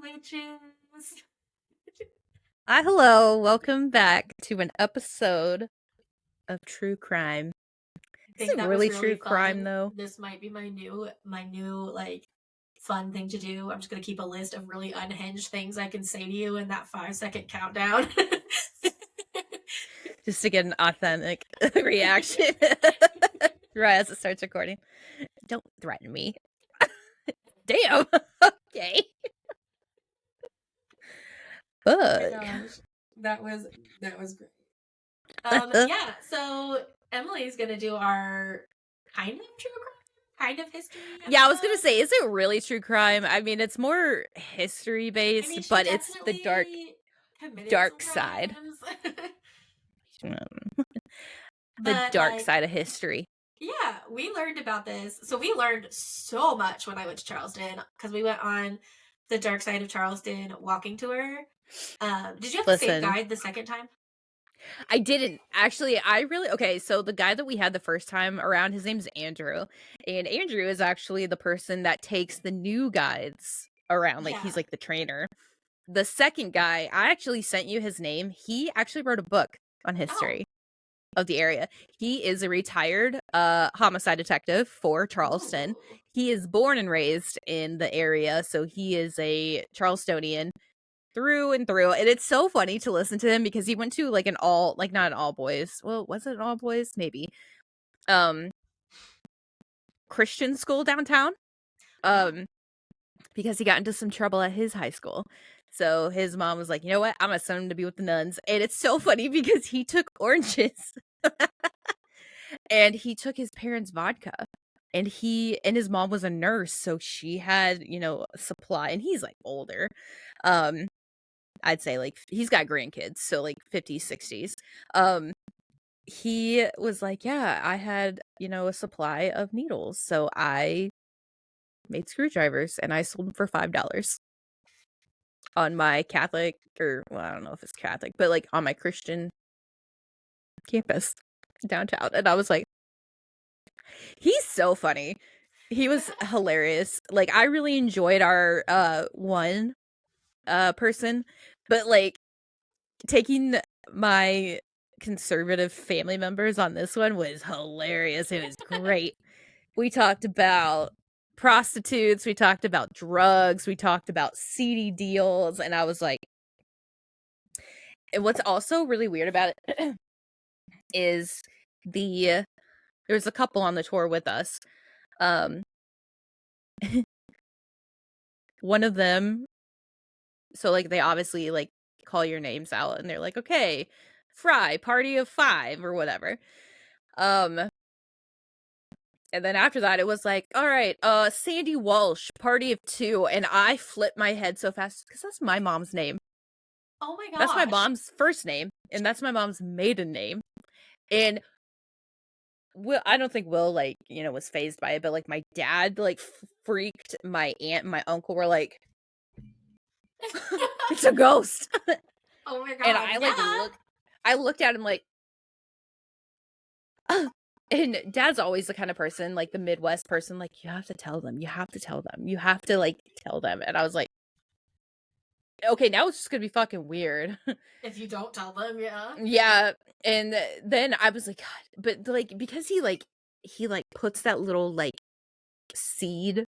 witches. Hi, hello. Welcome back to an episode of True Crime. I Is think it that was really really true crime, fun. though? This might be my new like fun thing to do. I'm just gonna keep a list of really unhinged things I can say to you in that 5 second countdown. Just to get an authentic reaction right as it starts recording. Don't threaten me. Damn. Okay. Oh my Fuck. gosh. That was great. Yeah, so Emily's gonna do our kind of true crime, kind of history Yeah, I was gonna episode. say, is it really true crime? I mean, it's more history I based, mean, she but it's the definitely committed some dark side. crimes. The But dark like, side of history. yeah, we learned about this. So we learned so much when I went to Charleston because we went on the Dark Side of Charleston walking tour. Did you have the same Listen, guide the second time? I didn't actually. I really okay. So the guy that we had the first time around, his name's Andrew, and Andrew is actually the person that takes the new guides around. Like Yeah. he's like the trainer. The second guy, I actually sent you his name. He actually wrote a book on Oh. history of the area. He is a retired homicide detective for Charleston. Ooh. He is born and raised in the area, so he is a Charlestonian through and through. And it's so funny to listen to him because he went to like an all like not an all boys. Well, was it an all boys? Maybe. Um Christian school downtown. Oh. Um because he got into some trouble at his high school. So his mom was like, "You know what? I'm gonna send him to be with the nuns." And it's so funny because he took oranges and he took his parents' vodka. And he and his mom was a nurse, so she had, a supply, and he's like older. Um I'd say like he's got grandkids, so like 50s, 60s. Um he was like, "Yeah, I had, a supply of needles. So I made screwdrivers and I sold them for $5 on my Catholic or well, I don't know if it's Catholic, but like on my Christian campus downtown." And I was like, "He's so funny." He was hilarious. Like I really enjoyed our one person, but like taking my conservative family members on this one was hilarious. It was great. We talked about prostitutes, we talked about drugs, we talked about seedy deals, and I was like, and what's also really weird about it is there was a couple on the tour with us. Um one of them, so like they obviously like call your names out and they're like, "Okay, Fry, party of 5 or whatever." Um And then after that, it was like, "All right, Sandy Walsh, party of 2." And I flipped my head so fast because that's my mom's name. Oh my That's my gosh. mom's first name, and that's my mom's maiden name. And Will, I don't think Will like, was phased by it, but like my dad like freaked. My aunt and my uncle were like, "It's a ghost." Oh my And god. I looked at him like, and dad's always the kind of person, like the Midwest person, like, "You have to tell them. You have to tell them. You have to like tell them." And I was like, "Okay, now it's just gonna be fucking weird." If you don't tell them, yeah. Yeah, and then I was like, "God," but like because he puts that little like seed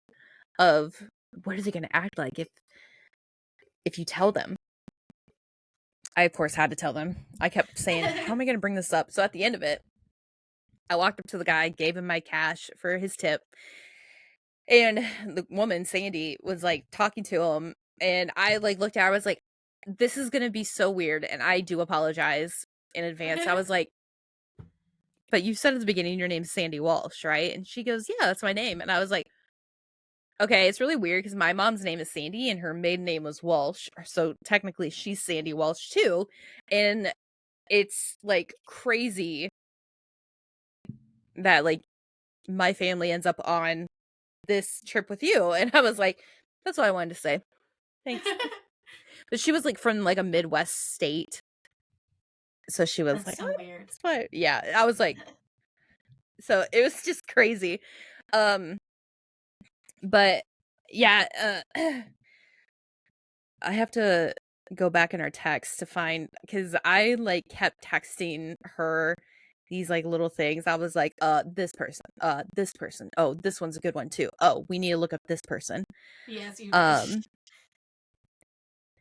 of what is he gonna act like if you tell them. I of course had to tell them. I kept saying, "How am I gonna bring this up?" So at the end of it, I walked up to the guy, gave him my cash for his tip, and the woman Sandy was like talking to him, and I like looked at her. I was like, "This is gonna be so weird," and I do apologize in advance. I was like, "But you said at the beginning your name's Sandy Walsh, right?" And she goes, "Yeah, that's my name." And I was like, "Okay, it's really weird because my mom's name is Sandy and her maiden name was Walsh. So technically she's Sandy Walsh too." And it's like crazy that like my family ends up on this trip with you. And I was like, "That's what I wanted to say. Thanks." But she was like from like a Midwest state. So she was That's like, so "Oh, weird. that's why." Yeah. I was like, so it was just crazy. Um, but yeah, I have to go back in our text to find, because I like kept texting her these like little things. I was like, this person. Oh, this one's a good one too. Oh, we need to look up this person. Yes, you did. Um,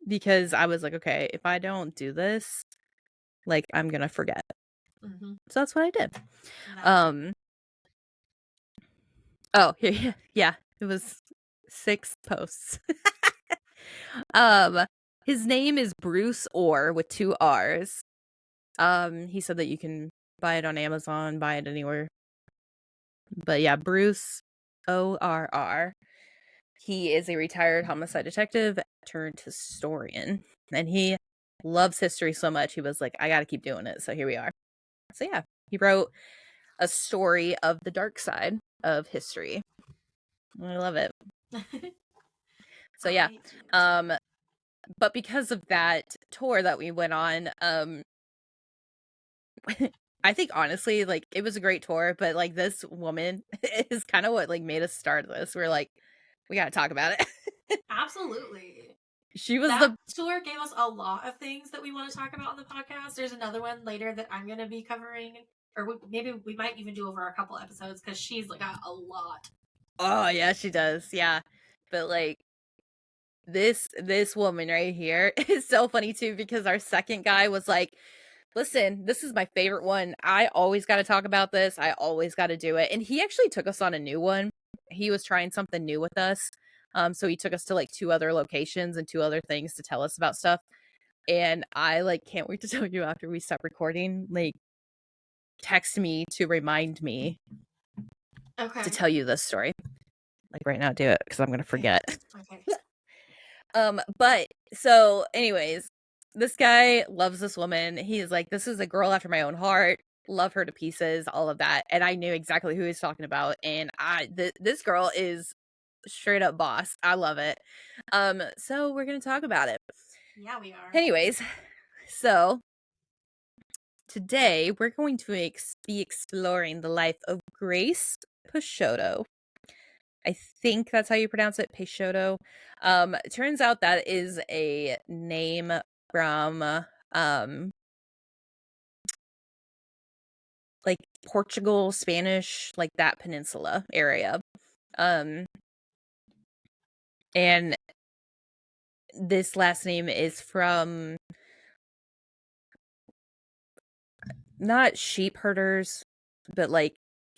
because I was like, okay, if I don't do this, like I'm gonna forget. Mm-hmm. So that's what I did. That's Um, oh, yeah, it was 6 posts. Um, his name is Bruce Orr with 2 R's. He said that you can buy it on Amazon, buy it anywhere. But yeah, Bruce ORR. He is a retired homicide detective turned historian, and he loves history so much. He was like, I got to keep doing it. So here we are. So yeah, he wrote a story of the dark side of history. I love it. So yeah, I do too. um, but because of that tour that we went on, I think honestly, like it was a great tour, but like this woman is kind of what like made us start this. We're like, we gotta talk about it. Absolutely. She was That the tour gave us a lot of things that we want to talk about on the podcast. There's another one later that I'm going to be covering, or maybe we might even do over a couple episodes because she's got a lot. oh yeah, she does, yeah. But like this woman right here is so funny too because our second guy was like, listen, this is my favorite one. I always got to talk about this. I always got to do it. And he actually took us on a new one. He was trying something new with us. So he took us to like 2 other locations and 2 other things to tell us about stuff. And I like can't wait to tell you after we stop recording. Like, text me to remind me to tell you this story. Like right now, do it because I'm gonna forget. Okay. But so, anyways, this guy loves this woman. He's like, this is a girl after my own heart. Love her to pieces, all of that. And I knew exactly who he's talking about. And this girl is straight up boss. I love it. So we're gonna talk about it. Yeah, we are. Anyways, so today we're going to be exploring the life of Grace Peixotto. I think that's how you pronounce it, Peixotto. It turns out that is a name from like Portugal, Spanish, like that peninsula area. And this last name is from not sheep herders, but like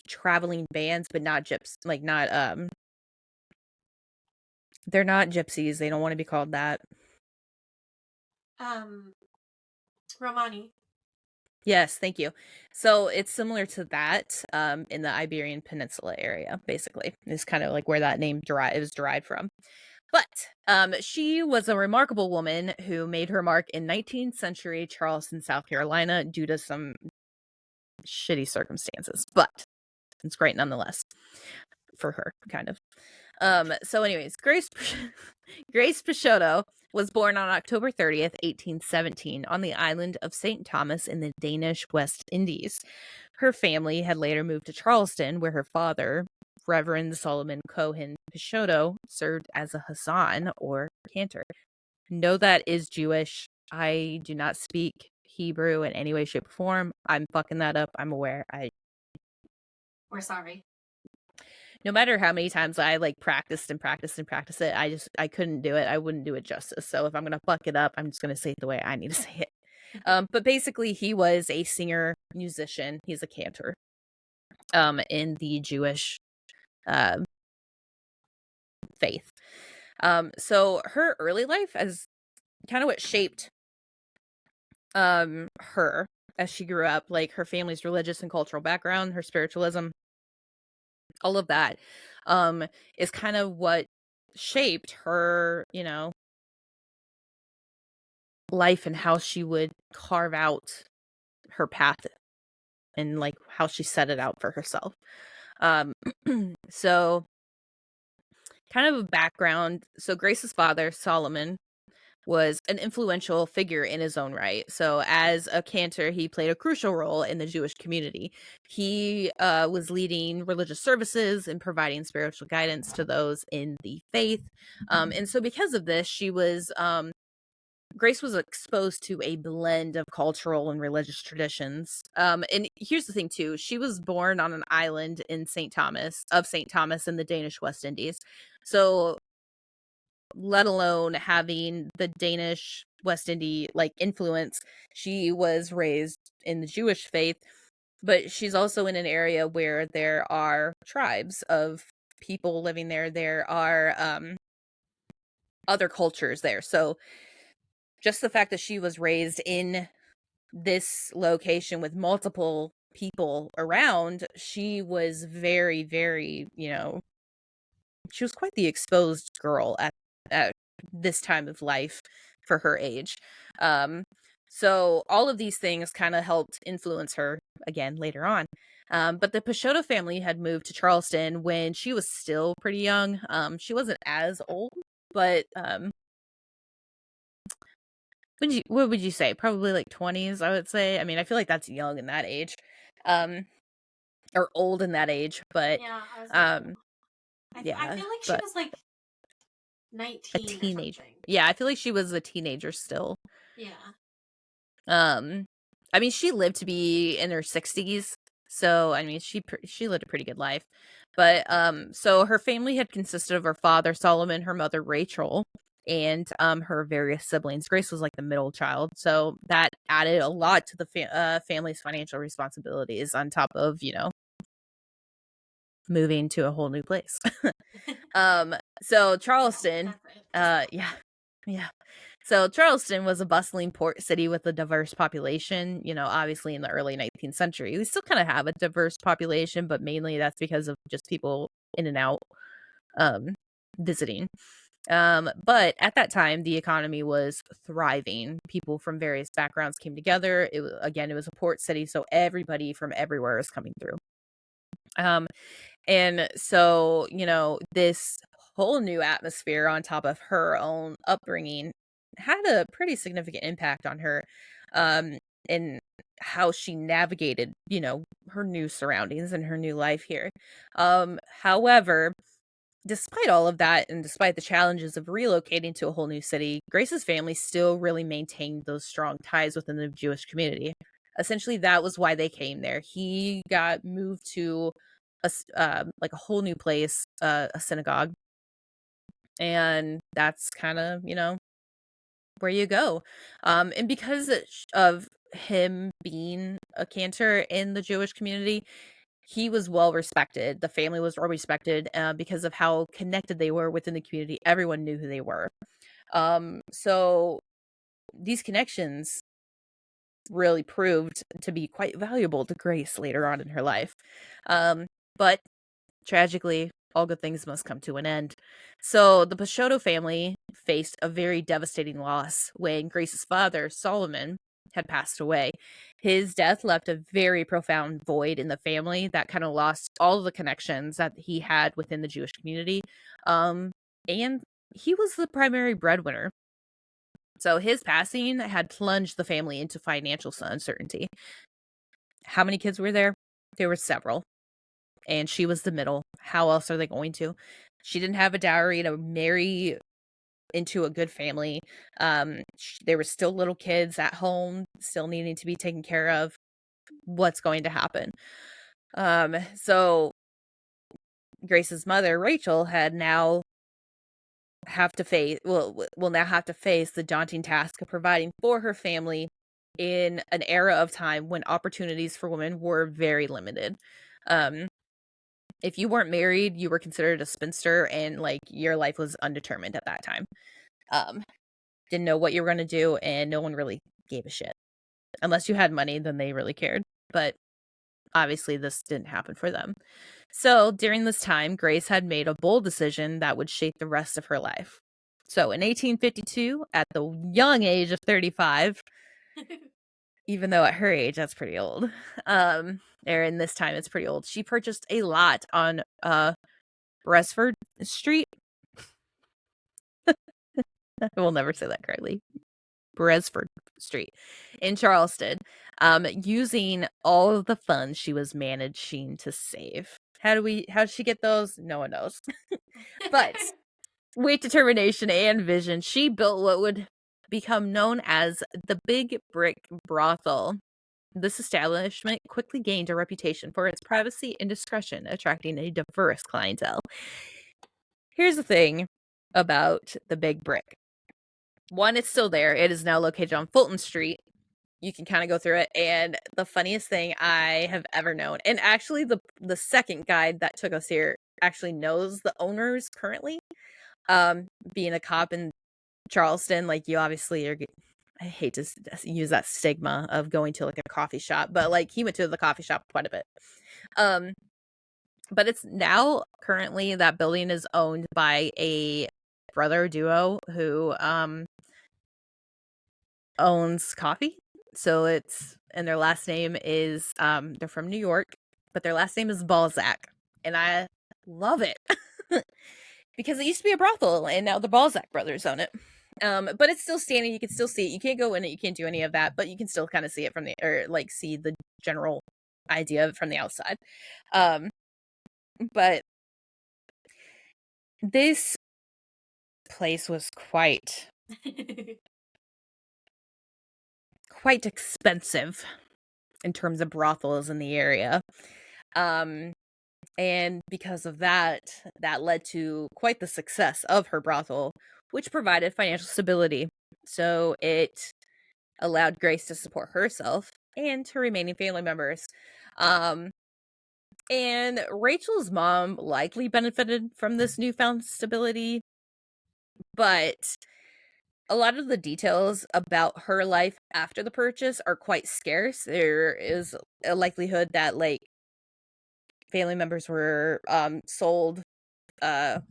traveling bands, but not gyps, like not they're not gypsies. They don't want to be called that. Romani. Yes, thank you. So it's similar to that in the Iberian Peninsula area, basically. It's kind of like where that name is derived from. But she was a remarkable woman who made her mark in 19th century Charleston, South Carolina, due to some shitty circumstances. But it's great nonetheless for her, kind of. So anyways, Grace Peixotto was born on October 30th, 1817, on the island of St. Thomas in the Danish West Indies. Her family had later moved to Charleston, where her father, Reverend Solomon Cohen Peixotto, served as a Hassan or cantor. No, that is Jewish. I do not speak Hebrew in any way, shape, or form. I'm fucking that up. I'm aware. We're sorry. No matter how many times I like practiced and practiced and practiced it, I couldn't do it. I wouldn't do it justice. So if I'm gonna fuck it up, I'm just gonna say it the way I need to say it. But basically, he was a singer, musician. He's a cantor. In the Jewish faith. So her early life as kind of what shaped her as she grew up, like her family's religious and cultural background, her spiritualism, all of that is kind of what shaped her, life and how she would carve out her path and like how she set it out for herself. So kind of a background. So Grace's father, Solomon, was an influential figure in his own right. So as a cantor, he played a crucial role in the Jewish community. He was leading religious services and providing spiritual guidance to those in the faith. And so because of this, she was Grace was exposed to a blend of cultural and religious traditions. And here's the thing too, she was born on an island in St. Thomas in the Danish West Indies. So let alone having the Danish West Indie like influence, she was raised in the Jewish faith, but she's also in an area where there are tribes of people living there. There are other cultures there. So just the fact that she was raised in this location with multiple people around, she was very, very, she was quite the exposed girl at this time of life for her age. Um, so all of these things kind of helped influence her again later on. But the Peixotto family had moved to Charleston when she was still pretty young. She wasn't as old, but what would you say? Probably like 20s, I would say. I mean, I feel like that's young in that age. Or old in that age, but Yeah, I was um I yeah, feel like she but was like a 19 or teenager. something. Yeah, I feel like she was a teenager still. Yeah. Um I mean, she lived to be in her 60s, so I mean, she lived a pretty good life. But so her family had consisted of her father Solomon, her mother Rachel, and her various siblings. Grace was like the middle child, so that added a lot to the family's financial responsibilities on top of, moving to a whole new place. So Well, Charleston, that's it. Just that. yeah. Yeah. So Charleston was a bustling port city with a diverse population, obviously in the early 19th century. We still kind of have a diverse population, but mainly that's because of just people in and out um visiting. But at that time the economy was thriving. People from various backgrounds came together. It was a port city, so everybody from everywhere is coming through. And so, this whole new atmosphere on top of her own upbringing had a pretty significant impact on her, um, and how she navigated, her new surroundings and her new life here. However, despite all of that and despite the challenges of relocating to a whole new city, Grace's family still really maintained those strong ties within the Jewish community. Essentially, that was why they came there. He got moved to like a whole new place, a synagogue, and that's kind of where you go. And because of him being a cantor in the Jewish community, he was well respected. The family was well respected because of how connected they were within the community. Everyone knew who they were. So these connections really proved to be quite valuable to Grace later on in her life. But tragically, all good things must come to an end. So the Peixotto family faced a very devastating loss when Grace's father, Solomon, had passed away. His death left a very profound void in the family that kind of lost all the connections that he had within the Jewish community. And he was the primary breadwinner. So his passing had plunged the family into financial uncertainty. How many kids were there? There were several. And she was the middle. How else are they going to? She didn't have a dowry to marry into a good family. There were still little kids at home, still needing to be taken care of. What's going to happen? So Grace's mother, Rachel, had now have to face will now have to face the daunting task of providing for her family in an era of time when opportunities for women were very limited. If you weren't married, you were considered a spinster, and like your life was undetermined at that time. Um, didn't know what you were going to do, and no one really gave a shit. Unless you had money, then they really cared. But obviously, this didn't happen for them. So during this time, Grace had made a bold decision that would shape the rest of her life. So in 1852, at the young age of 35, even though at her age that's pretty old, or in this time it's pretty old, she purchased a lot on Bresford Street. I will never say that correctly. Bresford Street in Charleston, using all of the funds she was managing to save. How did she get those? No one knows. But with determination and vision, she built what would become known as the Big Brick Brothel. This establishment quickly gained a reputation for its privacy and discretion, attracting a diverse clientele. Here's the thing about the Big Brick. One, it's still there. It is now located on Fulton Street. You can kind of go through it. And the funniest thing I have ever known, and actually the second guide that took us here actually knows the owners currently. Being a cop in Charleston, like you obviously are, I hate to use that stigma of going to like a coffee shop, but like he went to the coffee shop quite a bit. But it's now currently that building is owned by a brother duo who owns coffee. So it's, and their last name is they're from New York, but their last name is Balzac. And I love it. Because it used to be a brothel and now the Balzac brothers own it. But it's still standing. You can still see it. You can't go in it. You can't do any of that, but you can still kind of see it from the, or like see the general idea of it from the outside. But this place was quite expensive in terms of brothels in the area. And because of that led to quite the success of her brothel, which provided financial stability. So it allowed Grace to support herself and her remaining family members. And Rachel's mom likely benefited from this newfound stability, but a lot of the details about her life after the purchase are quite scarce. There is a likelihood that like family members were sold because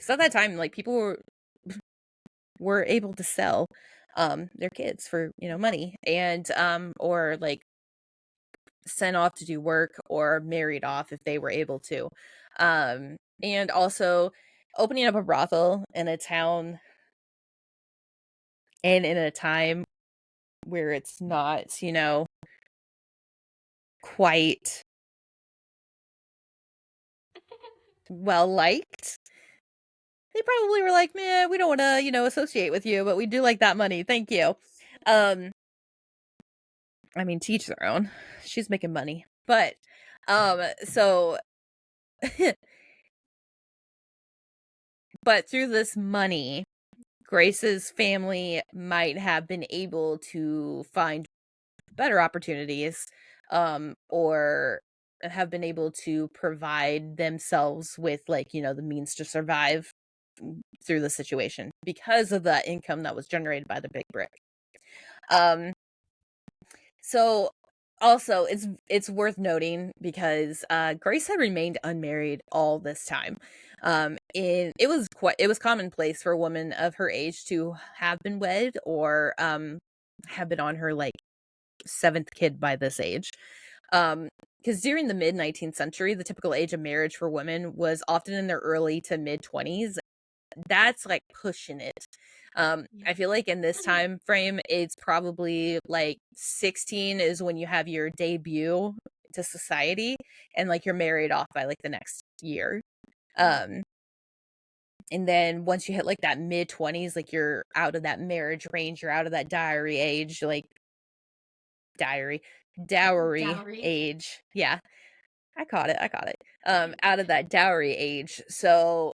at that time like people were able to sell their kids for, you know, money, and or like sent off to do work or married off if they were able to. And also opening up a brothel in a town and in a time where it's not, you know, quite well liked. They probably were like, "Man, we don't want to, you know, associate with you, but we do like that money. Thank you." I mean, teach their own. She's making money. But so but through this money, Grace's family might have been able to find better opportunities, or have been able to provide themselves with, like, you know, the means to survive through the situation because of the income that was generated by the Big Brick. So also it's worth noting because Grace had remained unmarried all this time. And it was commonplace for a woman of her age to have been wed or have been on her like seventh kid by this age. Because during the mid 19th century, the typical age of marriage for women was often in their early to mid 20s. That's like pushing it. I feel like in this time frame, it's probably like 16 is when you have your debut to society, and like you're married off by like the next year. And then once you hit like that mid 20s, like you're out of that marriage range, you're out of that dowry age, like dowry age. Yeah, I caught it. Out of that dowry age, so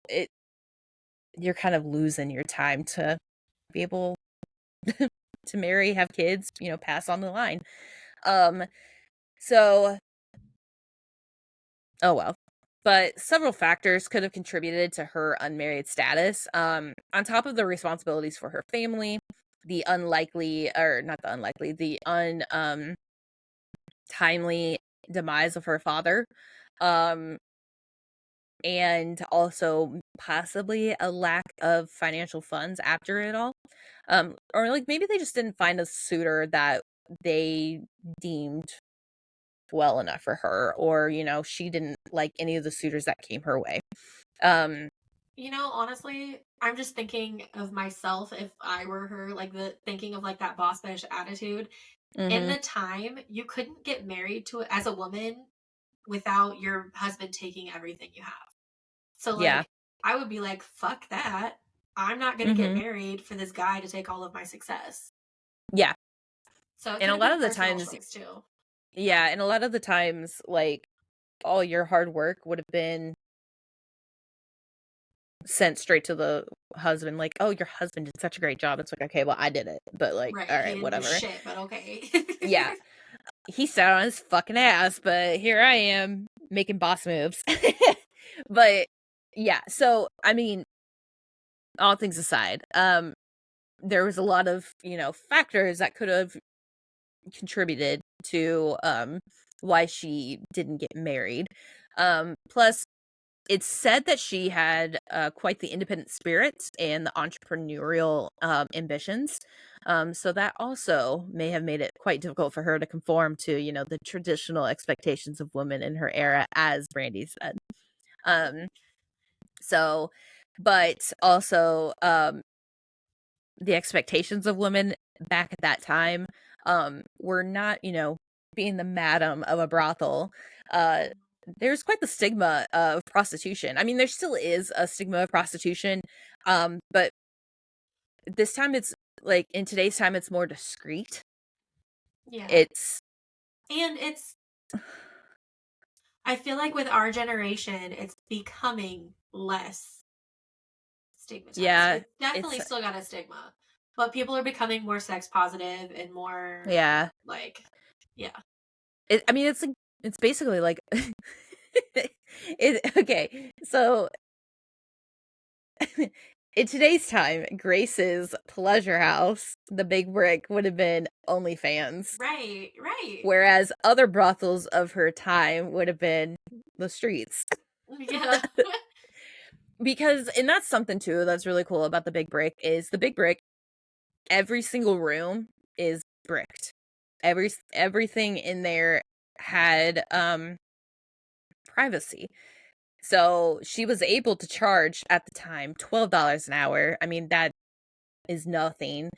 it you're kind of losing your time to be able to marry, have kids, you know, pass on the line. So oh well. But several factors could have contributed to her unmarried status. On top of the responsibilities for her family, the unlikely, or not the unlikely, the timely demise of her father, and also possibly a lack of financial funds after it all. Or like maybe they just didn't find a suitor that they deemed well enough for her, or you know, she didn't like any of the suitors that came her way. You know, honestly, I'm just thinking of myself if I were her, like the thinking of like that boss bitch attitude. In Mm-hmm. the time, you couldn't get married to as a woman without your husband taking everything you have. So Yeah. like I would be like, fuck that. I'm not going to get Mhm. married for this guy to take all of my success. Yeah. So it And could a have lot been a of the personal times choice too. yeah, and a lot of the times, like, all your hard work would have been sent straight to the husband, like, "Oh, your husband did such a great job." It's like, "Okay, well, I did it." But, like, Right. He alright, didn't do whatever. shit, but okay. Yeah. He sat on his fucking ass, but here I am making boss moves. But, yeah, so, I mean, all things aside, there was a lot of, factors that could have contributed to, why she didn't get married. Plus, it's said that she had, quite the independent spirit and the entrepreneurial, ambitions, so that also may have made it quite difficult for her to conform to, the traditional expectations of women in her era, as Brandy said. Um, so but also, the expectations of women back at that time, were not, being the madam of a brothel. Uh, there's quite the stigma of prostitution. I mean, there still is a stigma of prostitution, but this time it's like in today's time, it's more discreet. Yeah. It's And I feel like with our generation, it's becoming less stigmatized. yeah, It's definitely it's still got a stigma, but people are becoming more sex positive and more yeah. like, yeah, I mean, it's like it's basically like okay. So in today's time, Grace's pleasure house, the Big Brick, would have been OnlyFans, right, right, whereas other brothels of her time would have been the streets. yeah, Because and that's something too that's really cool about the Big Brick is the Big Brick, every single room is bricked. Everything in there had privacy. So she was able to charge at the time $12 an hour. I mean, that is nothing.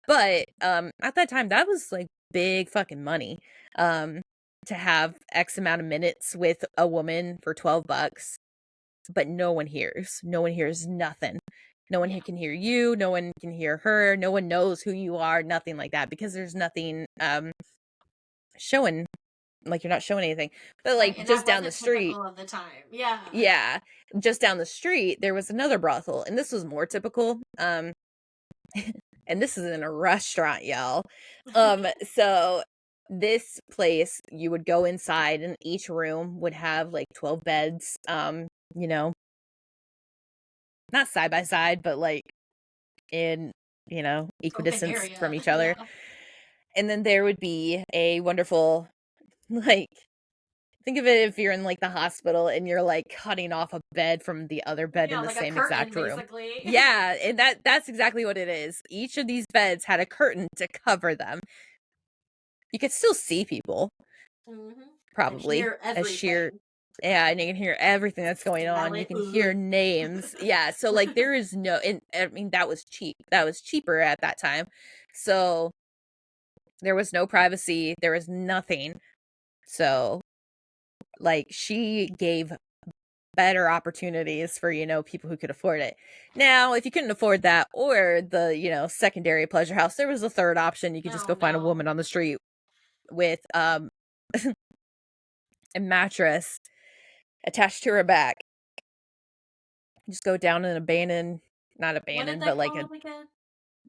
But at that time that was like big fucking money. Um to have X amount of minutes with a woman for $12, but no one hears. No one hears nothing. No one yeah. can hear you, no one can hear her, no one knows who you are, nothing like that because there's nothing showing like you're not showing anything. But Right, like and that just down the wasn't street, typical of the time. Yeah, yeah, just down the street there was another brothel and this was more typical. And this is in a restaurant, y'all. So this place, you would go inside, and each room would have like 12 beds. You know, not side by side, but like in open equidistance from area. each other. Yeah, And then there would be a wonderful, like, think of it if you're in like the hospital and you're like cutting off a bed from the other bed yeah, in the like a same curtain exact room. basically. Yeah, and that's exactly what it is. Each of these beds had a curtain to cover them. You could still see people, hmm And probably, hear as sheer everything, yeah, and you can hear everything that's going smell on. You it. can hear Ugh. names. Yeah, so, like, there is no and, I mean, that was cheap. That was cheaper at that time. So, there was no privacy, there was nothing. So, like, she gave better opportunities for, people who could afford it. Now, if you couldn't afford that or the, secondary pleasure house, there was a third option. You could just Oh go find a woman no. on the street with, a mattress attached to her back. Just go down and abandon not What did abandon, they but like call them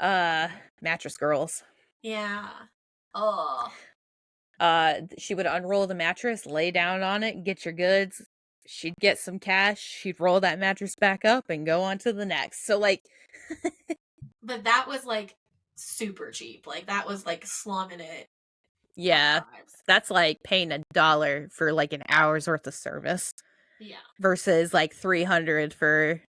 again? mattress girls. Yeah. Oh. She would unroll the mattress, lay down on it, get your goods. She'd get some cash, she'd roll that mattress back up and go on to the next. So like But that was like super cheap. Like that was like slumming it type yeah, vibes. that's like paying $1 for like an hour's worth of service Yeah. versus like 300 for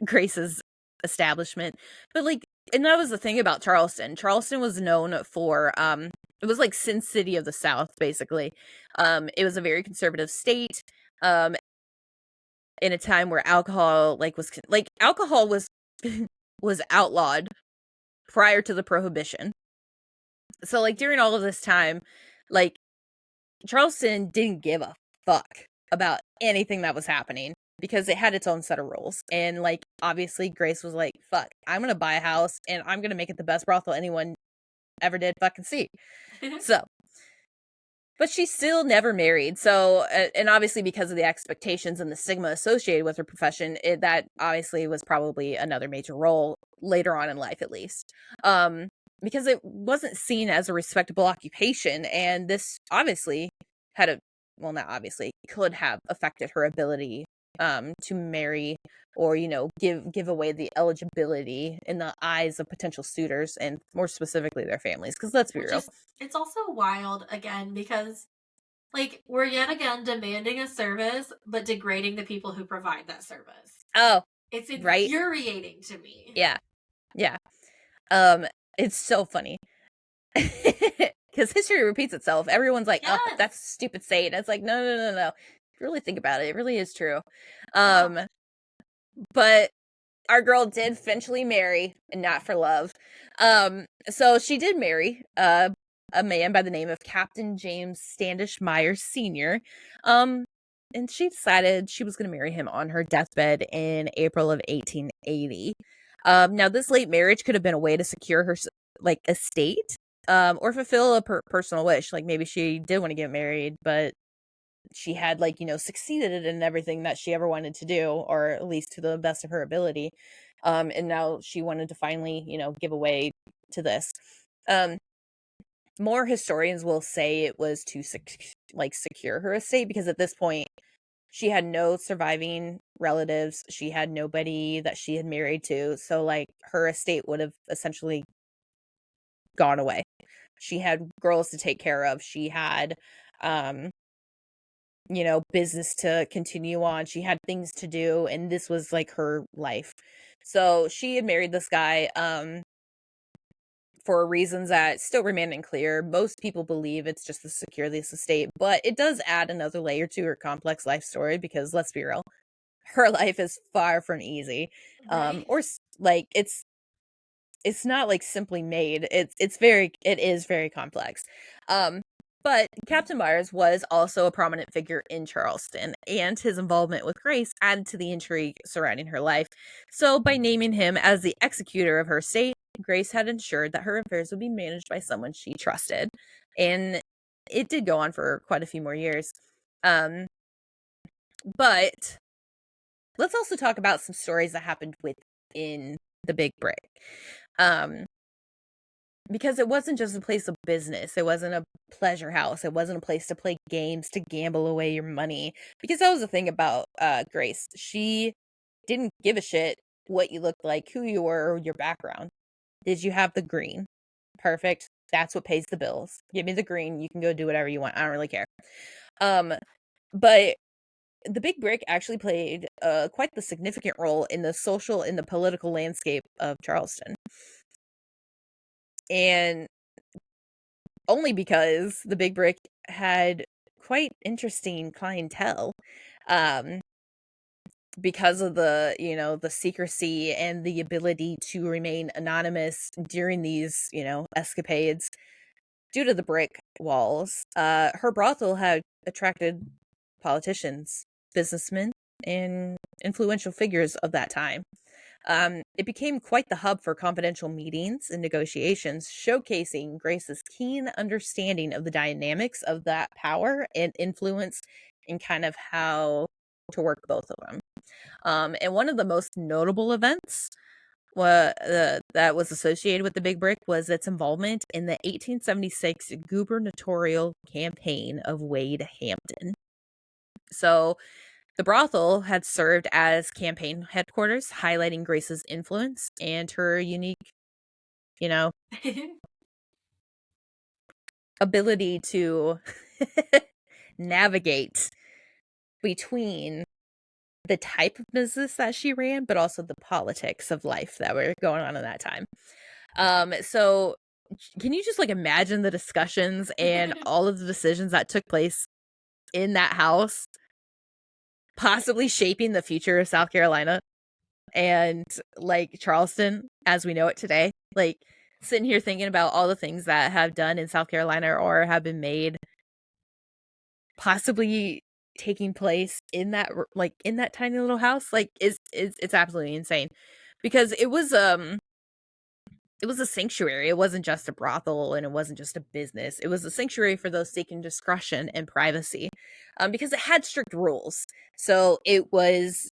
Grace's establishment. But like and that was the thing about Charleston. Charleston was known for it was like Sin City of the South basically. It was a very conservative state um in a time where alcohol alcohol was was outlawed prior to the prohibition. So like during all of this time, like Charleston didn't give a fuck about anything that was happening because it had its own set of rules. And like obviously Grace was like, fuck, I'm gonna buy a house and I'm gonna make it the best brothel anyone ever did fucking see. So, but she still never married. So, and obviously because of the expectations and the stigma associated with her profession, that obviously was probably another major role later on in life, at least. Because it wasn't seen as a respectable occupation, and this obviously had a, well, not obviously, could have affected her ability to marry or, you know, give away the eligibility in the eyes of potential suitors, and more specifically their families, because let's be real. It's also wild again because, like, we're yet again demanding a service but degrading the people who provide that service. Oh, It's right. infuriating to me. Yeah. Yeah. It's so funny. Because history repeats itself. Everyone's like, oh, Yes. that's a stupid saying. It's like, no, no, no, no. If you really think about it, it really is true. Oh. But our girl did eventually marry, and not for love. So she did marry a man by the name of Captain James Standish Myers Sr. And she decided she was going to marry him on her deathbed in April of 1880. Now, this late marriage could have been a way to secure her like estate, or fulfill a personal wish. Like maybe she did want to get married, but she had, like, you know, succeeded in everything that she ever wanted to do, or at least to the best of her ability. And now she wanted to finally, you know, give away to this. More historians will say it was to secure her estate, because at this point she had no surviving relatives. She had nobody that she had married to. So like her estate would have essentially gone away. She had girls to take care of. She had, you know, business to continue on. She had things to do, and this was like her life. So she had married this guy, for reasons that still remain unclear. Most people believe it's just to secure this estate, but it does add another layer to her complex life story, because let's be real, her life is far from easy. Right. Or like it's not like simply made. It is very complex. But Captain Myers was also a prominent figure in Charleston, and his involvement with Grace added to the intrigue surrounding her life. So by naming him as the executor of her estate, Grace had ensured that her affairs would be managed by someone she trusted. And it did go on for quite a few more years. But let's also talk about some stories that happened within the Big Brick. Because it wasn't just a place of business. It wasn't a pleasure house. It wasn't a place to play games, to gamble away your money. Because that was the thing about Grace. She didn't give a shit what you looked like, who you were, or your background. Did you have the green? Perfect. That's what pays the bills. Give me the green. You can go do whatever you want. I don't really care. But the Big Brick actually played quite the significant role in the social and the political landscape of Charleston. And only because the Big Brick had quite interesting clientele, because of the, you know, the secrecy and the ability to remain anonymous during these, you know, escapades due to the brick walls. Her brothel had attracted politicians, businessmen, and influential figures of that time. It became quite the hub for confidential meetings and negotiations, showcasing Grace's keen understanding of the dynamics of that power and influence, and kind of how to work both of them. And one of the most notable events that was associated with the Big Brick was its involvement in the 1876 gubernatorial campaign of Wade Hampton. So the brothel had served as campaign headquarters, highlighting Grace's influence and her unique, you know, ability to navigate between the type of business that she ran, but also the politics of life that were going on in that time. So can you just like imagine the discussions and all of the decisions that took place in that house, possibly shaping the future of South Carolina and like Charleston as we know it today? Like sitting here thinking about all the things that have done in South Carolina or have been made, possibly taking place in that, like in that tiny little house, like it's absolutely insane. because it was a sanctuary. It wasn't just a brothel and it wasn't just a business. It was a sanctuary for those seeking discretion and privacy, because it had strict rules. So it was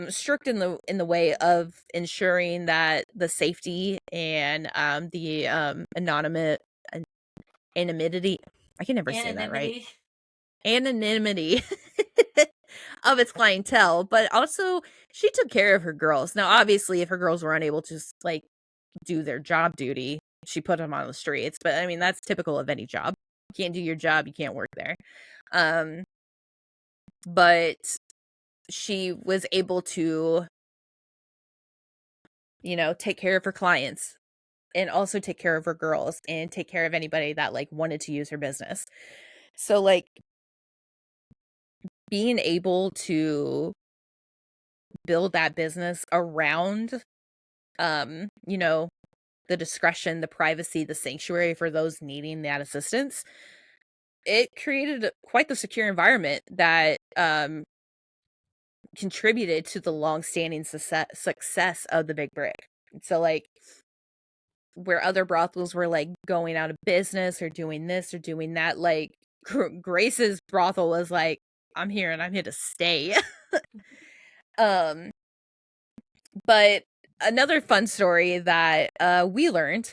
strict in the way of ensuring that the safety and the anonymity. I can never say that right. Anonymity. Anonymity of its clientele, but also she took care of her girls. Now, obviously, if her girls were unable to like do their job duty, she put them on the streets. But I mean, that's typical of any job. You can't do your job, you can't work there. But she was able to, take care of her clients and also take care of her girls and take care of anybody that like wanted to use her business. So like being able to build that business around the discretion, the privacy, the sanctuary for those needing that assistance, it created quite the secure environment that contributed to the long-standing success of the Big Brick. So like where other brothels were like going out of business or doing this or doing that, like Grace's brothel was like, I'm here and I'm here to stay. But another fun story that we learned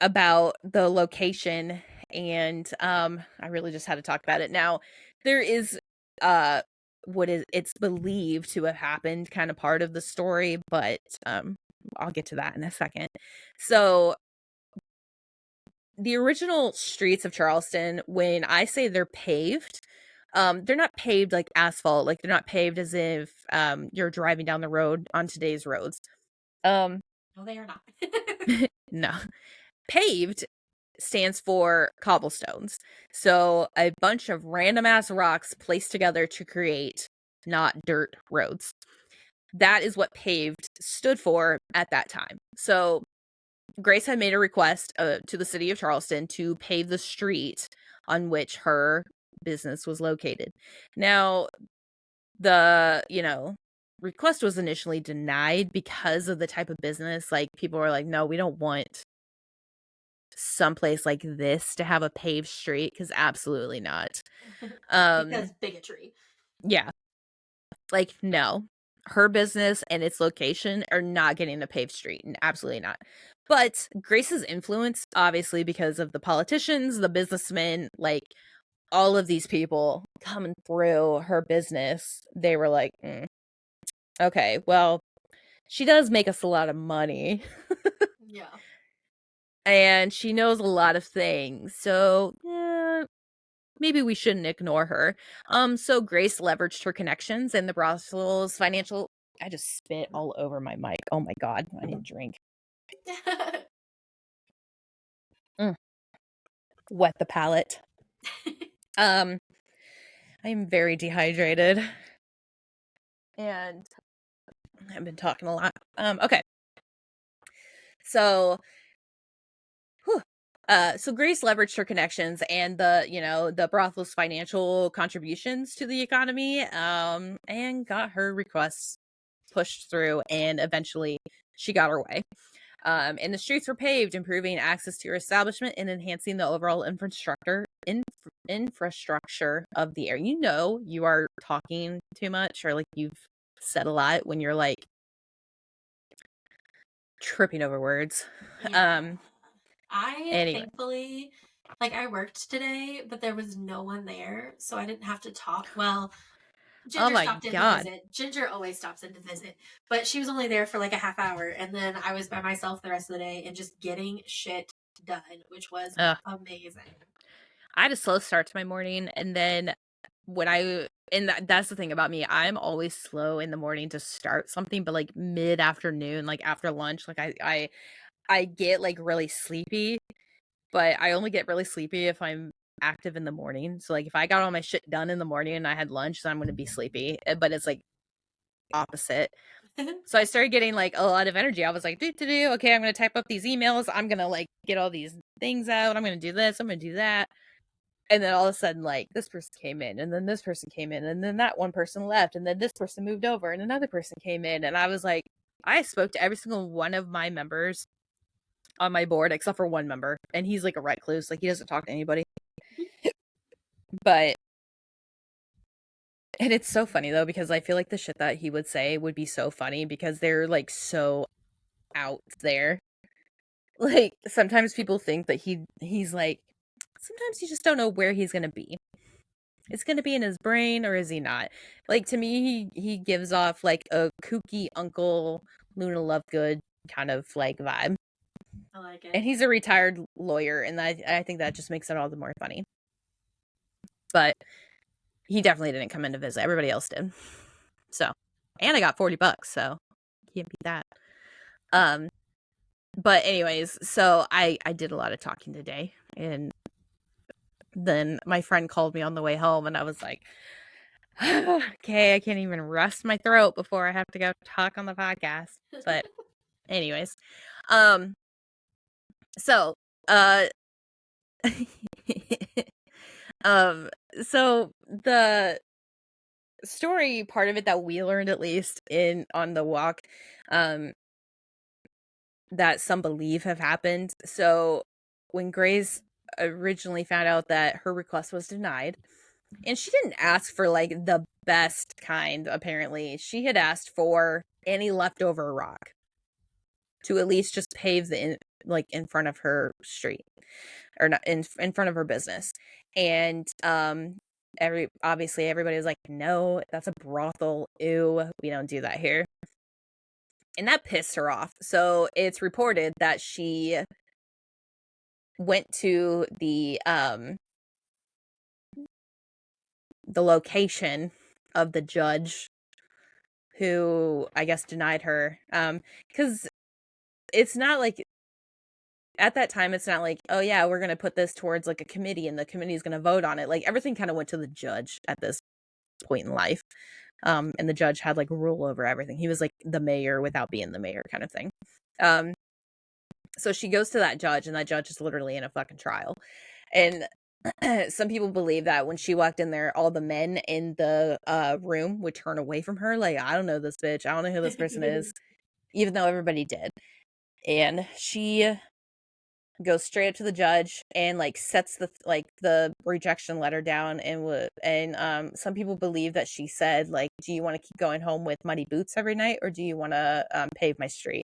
about the location, and I really just had to talk about it. Now, there is it's believed to have happened kind of part of the story, but I'll get to that in a second. So the original streets of Charleston, when I say they're paved, they're not paved like asphalt, like they're not paved as if you're driving down the road on today's roads. No, they are not. No. Paved stands for cobblestones. So a bunch of random ass rocks placed together to create not dirt roads. That is what paved stood for at that time. So Grace had made a request to the city of Charleston to pave the street on which her business was located. Now, the, request was initially denied because of the type of business. Like, people were like, no, we don't want someplace like this to have a paved street, because absolutely not. Because bigotry. Yeah. Like, no. Her business and its location are not getting a paved street, and absolutely not. But Grace's influence, obviously, because of the politicians, the businessmen, like all of these people coming through her business, they were like, okay, well, she does make us a lot of money. Yeah. And she knows a lot of things. So, maybe we shouldn't ignore her. So Grace leveraged her connections and the brothel's financial. I just spit all over my mic. Oh my god, I need a drink. Wet the palate. I am very dehydrated. And I've been talking a lot. Okay. So so Grace leveraged her connections and the brothel's financial contributions to the economy, and got her requests pushed through, and eventually she got her way. And the streets were paved, improving access to her establishment and enhancing the overall infrastructure of the area. You are talking too much, or like you've said a lot when you're like tripping over words. Yeah. I Anyway. thankfully, like, I worked today, but there was no one there, so I didn't have to talk. Well, Oh Ginger my stopped in to god. visit. Ginger always stops in to visit, but she was only there for like a half hour, and then I was by myself the rest of the day and just getting shit done, which was amazing. I had a slow start to my morning, and then that's the thing about me. I'm always slow in the morning to start something, but like mid afternoon, like after lunch, like I get like really sleepy, but I only get really sleepy if I'm active in the morning. So like if I got all my shit done in the morning and I had lunch, then I'm gonna be sleepy. But it's like opposite. So I started getting like a lot of energy. I was like, okay, I'm gonna type up these emails. I'm gonna like get all these things out. I'm gonna do this. I'm gonna do that. And then all of a sudden, like, this person came in, and then this person came in, and then that one person left, and then this person moved over, and another person came in. And I was like, I spoke to every single one of my members on my board, except for one member. And he's like a recluse. Like, he doesn't talk to anybody. But, and it's so funny, though, because I feel like the shit that he would say would be so funny because they're, like, so out there. Like, sometimes people think that he's like, sometimes you just don't know where he's gonna be. It's gonna be in his brain, or is he not? Like, to me, he gives off like a kooky Uncle Luna Lovegood kind of like vibe. I like it. And he's a retired lawyer, and I think that just makes it all the more funny. But he definitely didn't come in to visit. Everybody else did. So, and I got $40, so can't beat that. But anyways, so I did a lot of talking today, and then my friend called me on the way home, and I was like, okay, I can't even rest my throat before I have to go talk on the podcast. But anyways, so so the story part of it that we learned, at least in on the walk, that some believe have happened. So when Grace originally found out that her request was denied, and she didn't ask for like the best kind, apparently. She had asked for any leftover rock to at least just pave the in front of her street, or not in front of her business. And obviously everybody was like, no, that's a brothel. Ew, we don't do that here. And that pissed her off. So it's reported that she went to the location of the judge who I guess denied her. Because it's not like, at that time, it's not like, oh yeah, we're going to put this towards like a committee and the committee is going to vote on it. Like, everything kind of went to the judge at this point in life. And the judge had like rule over everything. He was like the mayor without being the mayor kind of thing. So she goes to that judge, and that judge is literally in a fucking trial. And some people believe that when she walked in there, all the men in the room would turn away from her. Like, I don't know this bitch. I don't know who this person is. Even though everybody did. And she goes straight up to the judge and like sets the rejection letter down, and some people believe that she said, like, do you want to keep going home with muddy boots every night, or do you want to pave my street?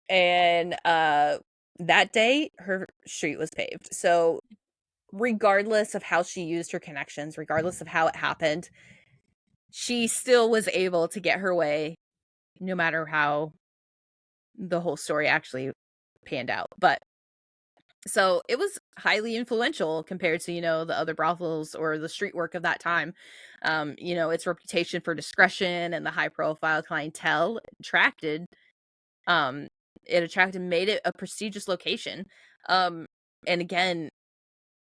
And that day her street was paved. So regardless of how she used her connections, regardless of how it happened, she still was able to get her way, no matter how the whole story actually panned out. But so it was highly influential compared to, the other brothels or the street work of that time. Its reputation for discretion and the high profile clientele made it a prestigious location. And again,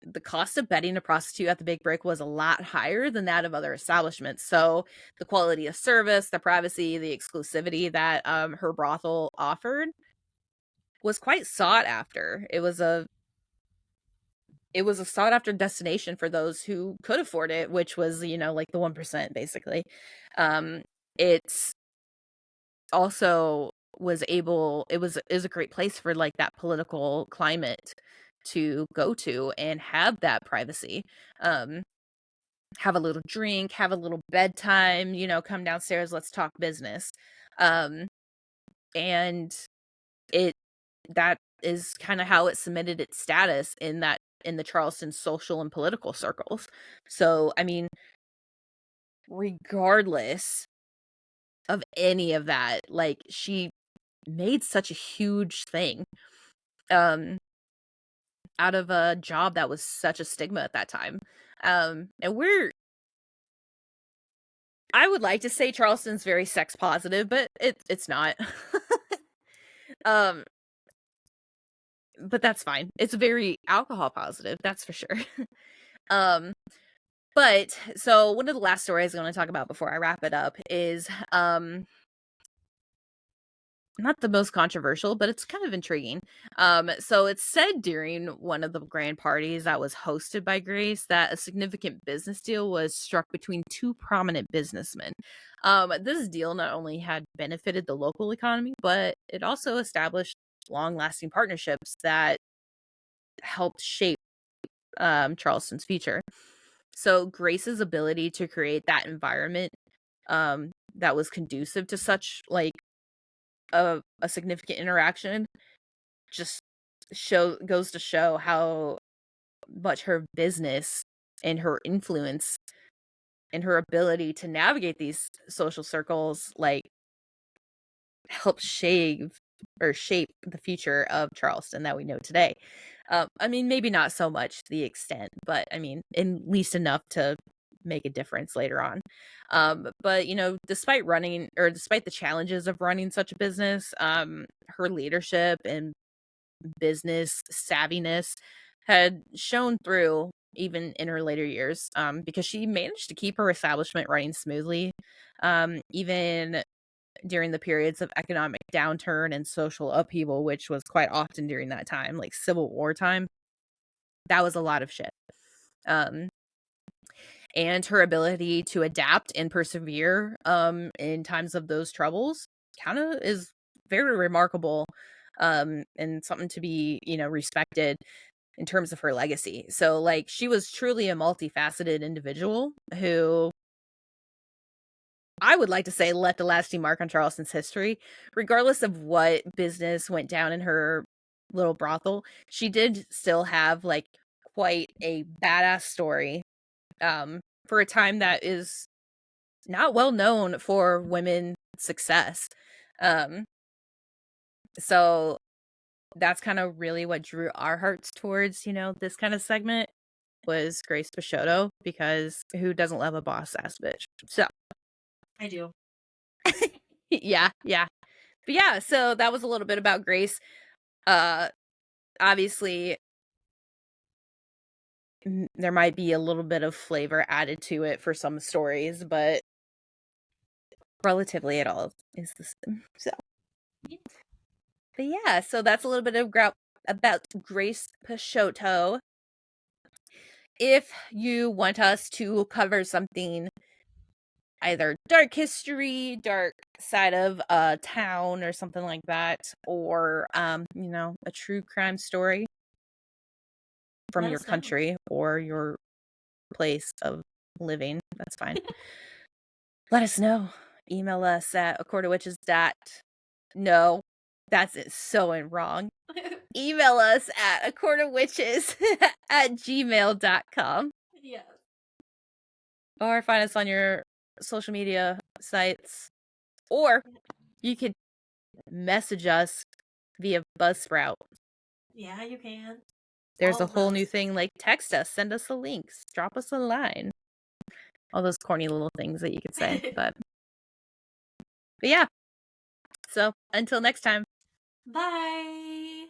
the cost of bedding a prostitute at the Big Brick was a lot higher than that of other establishments. So the quality of service, the privacy, the exclusivity that her brothel offered was quite sought after. It was a sought after destination for those who could afford it, which was, like the 1%, basically. It's also is a great place for like that political climate to go to and have that privacy. Have a little drink, have a little bedtime, come downstairs, let's talk business. And that is kind of how it cemented its status in the Charleston social and political circles. So, I mean, regardless of any of that, like, she made such a huge thing out of a job that was such a stigma at that time. And I would like to say Charleston's very sex positive, but it's not. But that's fine. It's very alcohol positive, that's for sure. But so one of the last stories I want to talk about before I wrap it up is not the most controversial, but it's kind of intriguing. So it's said during one of the grand parties that was hosted by Grace that a significant business deal was struck between two prominent businessmen. This deal not only had benefited the local economy, but it also established long-lasting partnerships that helped shape Charleston's future. So Grace's ability to create that environment that was conducive to such like a significant interaction just goes to show how much her business and her influence and her ability to navigate these social circles like help shape the future of Charleston that we know today. I mean, maybe not so much to the extent, but I mean, at least enough to make a difference later on. But despite the challenges of running such a business, her leadership and business savviness had shown through even in her later years, because she managed to keep her establishment running smoothly, even during the periods of economic downturn and social upheaval, which was quite often during that time, like Civil War time. That was a lot of shit. And her ability to adapt and persevere in times of those troubles kind of is very remarkable, and something to be respected in terms of her legacy. So like she was truly a multifaceted individual who I would like to say left a lasting mark on Charleston's history. Regardless of what business went down in her little brothel, she did still have like quite a badass story, for a time that is not well known for women success. Um, so that's kind of really what drew our hearts towards, this kind of segment was Grace Peixotto, because who doesn't love a boss ass bitch? So I do. yeah. But yeah, so that was a little bit about Grace. Obviously there might be a little bit of flavor added to it for some stories, but relatively it all is the same. So but yeah, so that's a little bit of about Grace Peixotto. If you want us to cover something either dark history, dark side of a town or something like that, or a true crime story from Let your us know. country or your place of living, that's fine. Let us know. Email us at accordawitches. No, that's it. So wrong. Email us at accordawitches at gmail.com. Yes. Or find us on your social media sites. Or you could message us via Buzzsprout. Yeah, you can. There's All a of whole those. new thing like text us, send us the links, drop us a line. All those corny little things that you could say. But yeah. So until next time. Bye.